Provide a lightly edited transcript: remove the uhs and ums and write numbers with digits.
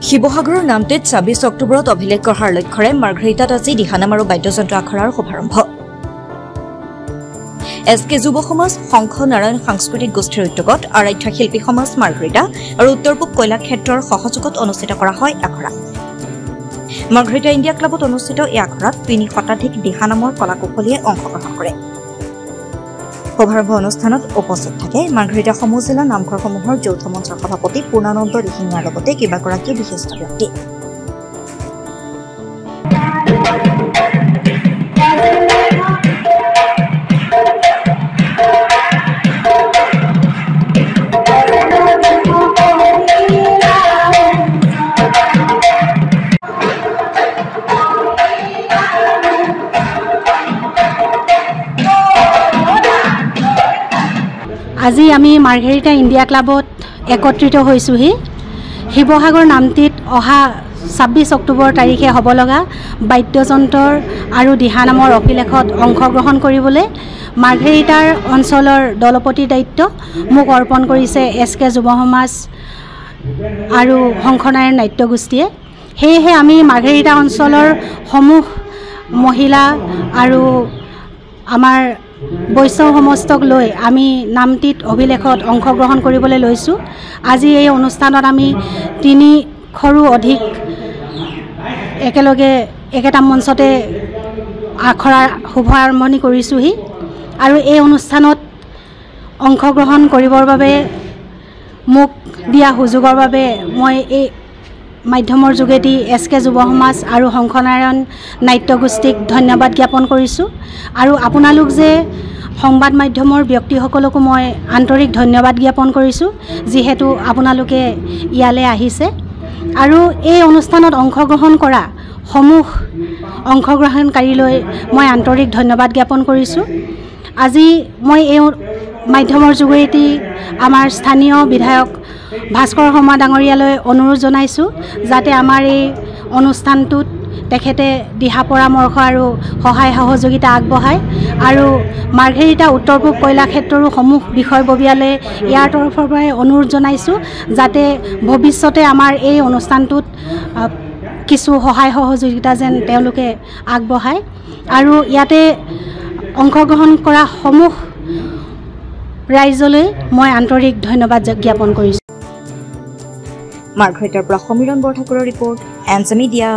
শিৱসাগৰৰ নামটিত ২৬ অক্টোবৰত অভিলেখ গঢ়াৰ লক্ষ্যৰে মাৰ্ঘেৰিটাত আজি দিহানাম আৰু বাদ্যযন্ত্ৰ আখৰাৰ শুভাৰম্ভ। SK যুৱ সমাজ শংখ নাৰায়ণ সাংস্কৃতিক গোষ্ঠীৰ উদ্যোগত আৰাধ্য শিল্পী সমাজ মাৰ্ঘেৰিটা আৰু উত্তৰ পূব কয়লাক্ষেত্ৰৰ সহযোগত অনুষ্ঠিত কৰা হয় আখৰা। মাৰ্ঘেৰিটা ইণ্ডিয়া ক্লাবত অনুষ্ঠিত এই আখৰাত ৩ শতাধিক দিহানামৰ কলাকুশলীয়ে অংশগ্ৰহণ কৰে। শুভাৰম্ভ অনুষ্ঠানত উপস্থিত থাকে মাৰ্ঘেৰিটা সমজিলা নামঘৰসমূহৰ যৌথ মঞ্চৰ সভাপতি পূৰ্ণানন্দ দিহিঙীয়াৰ লগতে কেইবাগৰাকী বিশিষ্ট ব্যক্তি। আজি আমি মাৰ্ঘেৰিটা ইণ্ডিয়া ক্লাবত একত্ৰিত হৈছোহি। শিৱসাগৰ নামটিত অহা ২৬ অক্টোবৰ তাৰিখে হ'ব লগা বাদ্যযন্ত্ৰৰ আৰু দিহানামৰ অভিলেখত অংশগ্ৰহণ কৰিবলৈ মাৰ্ঘেৰিটাৰ অঞ্চলৰ দলপতিৰ দায়িত্ব মোক অৰ্পণ কৰিছে SK যুৱ সমাজ আৰু শংখনাৰায়ণ নাট্যগোষ্ঠীয়ে। সেয়েহে আমি মাৰ্ঘেৰিটা অঞ্চলৰ সমূহ মহিলা আৰু আমাৰ বৈষ্ণৱ সমস্তক লৈ আমি নামটিত অভিলেখত অংশগ্ৰহণ কৰিবলৈ লৈছোঁ। আজি এই অনুষ্ঠানত আমি ৩০০ৰো অধিক একেলগে একেটা মঞ্চতে আখৰাৰ শুভাৰম্ভণি কৰিছোঁহি আৰু এই অনুষ্ঠানত অংশগ্ৰহণ কৰিবৰ বাবে মোক দিয়া সুযোগৰ বাবে মই এই মাধ্যমৰ যোগেদি SK যুৱ সমাজ আৰু শংখনাৰায়ণ নাট্যগোষ্ঠীক ধন্যবাদ জ্ঞাপন কৰিছোঁ। আৰু আপোনালোক যে সংবাদ মাধ্যমৰ ব্যক্তিসকলকো মই আন্তৰিক ধন্যবাদ জ্ঞাপন কৰিছোঁ, যিহেতু আপোনালোকে ইয়ালৈ আহিছে আৰু এই অনুষ্ঠানত অংশগ্ৰহণ কৰা সমূহ অংশগ্ৰহণকাৰীলৈ মই আন্তৰিক ধন্যবাদ জ্ঞাপন কৰিছোঁ। আজি মই এই মাধ্যমৰ যোগেদি আমাৰ স্থানীয় বিধায়ক ভাস্কৰ শৰ্মা ডাঙৰীয়ালৈ অনুৰোধ জনাইছোঁ যাতে আমাৰ এই অনুষ্ঠানটোত তেখেতে দিহা পৰামৰ্শ আৰু সহায় সহযোগিতা আগবঢ়ায় আৰু মাৰ্ঘেৰিটা উত্তৰ পূব কয়লাক্ষেত্ৰৰো সমূহ বিষয়ববীয়ালৈ ইয়াৰ তৰফৰ পৰাই অনুৰোধ জনাইছোঁ যাতে ভৱিষ্যতে আমাৰ এই অনুষ্ঠানটোত কিছু সহায় সহযোগিতা যেন তেওঁলোকে আগবঢ়ায় আৰু ইয়াতে অংশগ্ৰহণ কৰা সমূহ ৰাইজলৈ মই আন্তৰিক ধন্যবাদ জ্ঞাপন কৰিছোঁ। মাৰ্ঘেৰিটাৰ পৰা সমীৰণ বৰঠাকুৰৰ ৰিপৰ্ট, এনজে মিডিয়া।